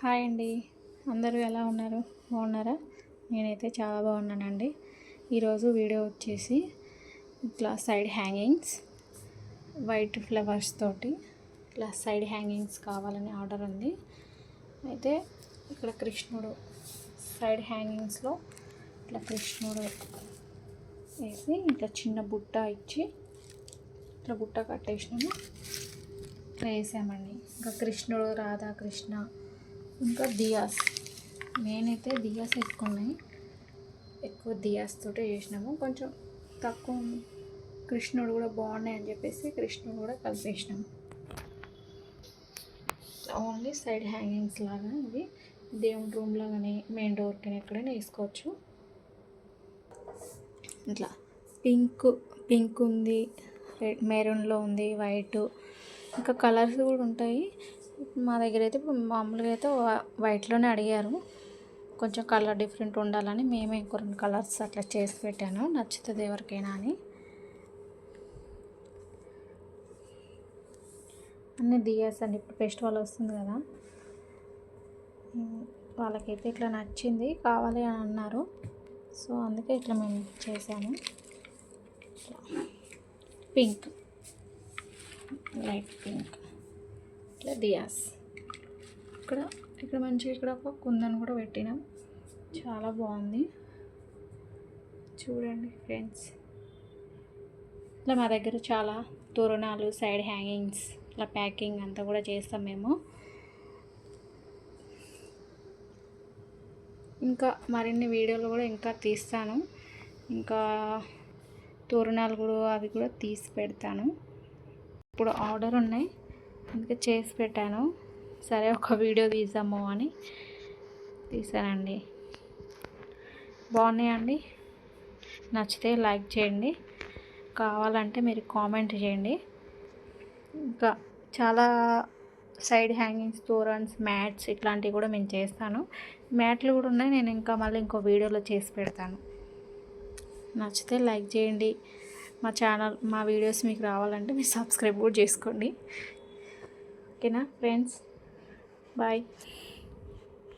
Hi అండి. అందరూ ఎలా ఉన్నారు? బాగున్నారా? నేనైతే చాలా బాగున్నానండి. ఈరోజు వీడియో వచ్చేసి ఇట్లా సైడ్ హ్యాంగింగ్స్ వైట్ ఫ్లవర్స్ తోటి ఇట్లా సైడ్ హ్యాంగింగ్స్ కావాలని ఆర్డర్ ఉంది. అయితే ఇక్కడ కృష్ణుడు సైడ్ హ్యాంగింగ్స్లో ఇట్లా కృష్ణుడు వేసి ఇట్లా చిన్న బుట్ట ఇచ్చి ఇట్లా బుట్ట కట్టేసినాము. ఇట్లా వేసామండి. ఇంకా కృష్ణుడు, రాధాకృష్ణ, ఇంకా దియాస్. నేనైతే దియాస్ ఎక్కువ దియాస్ తోటే చేసినాము. కొంచెం తక్కువ కృష్ణుడు కూడా బాగున్నాయి అని చెప్పేసి కృష్ణుడు కూడా కలిపేసినాము. ఓన్లీ సైడ్ హ్యాంగింగ్స్ లాగా ఇవి దేవుని రూమ్లో కానీ మెయిన్ డోర్కి ఎక్కడైనా వేసుకోవచ్చు. ఇట్లా పింక్ ఉంది, మెరూన్లో ఉంది, వైట్, ఇంకా కలర్స్ కూడా ఉంటాయి. మా దగ్గర అయితే ఇప్పుడు మామూలుగా అయితే వైట్లోనే అడిగారు. కొంచెం కలర్ డిఫరెంట్ ఉండాలని మేమే ఇంకో 2 కలర్స్ అట్లా చేసి పెట్టాను, నచ్చుతుంది ఎవరికైనా అని. అన్నీ దియాస్ అండి. ఇప్పుడు ఫెస్టివల్ వస్తుంది కదా, వాళ్ళకైతే ఇట్లా నచ్చింది, కావాలి అని అన్నారు. సో అందుకే ఇట్లా మేము చేసాము. పింక్, లైట్ పింక్, ఇట్లా దియాస్. ఇక్కడ మంచిగా ఇక్కడ ఒక కుందన్ కూడా పెట్టినాం. చాలా బాగుంది చూడండి ఫ్రెండ్స్. ఇట్లా మా దగ్గర చాలా తోరణాలు, సైడ్ హ్యాంగింగ్స్, ఇట్లా ప్యాకింగ్ అంతా కూడా చేస్తాం మేము. ఇంకా మరిన్ని వీడియోలు కూడా ఇంకా తీస్తాను. ఇంకా తోరణాలు కూడా అవి కూడా తీసి పెడతాను. ఇప్పుడు ఆర్డర్ ఉన్నాయి, అందుకే చేసి పెట్టాను. సరే ఒక వీడియో తీసాము అని తీసానండి. బాగున్నాయండి. నచ్చితే లైక్ చేయండి, కావాలంటే మీరు కామెంట్ చేయండి. ఇంకా చాలా సైడ్ హ్యాంగింగ్స్, తోరన్స్, మ్యాట్స్ ఇట్లాంటివి కూడా నేను చేస్తాను. మ్యాట్లు కూడా ఉన్నాయి, నేను ఇంకా మళ్ళీ ఇంకో వీడియోలో చేసి పెడతాను. నచ్చితే లైక్ చేయండి. మా వీడియోస్ మీకు రావాలంటే మీరు సబ్స్క్రైబ్ కూడా చేసుకోండి. ఓకేనా ఫ్రెండ్స్? బాయ్.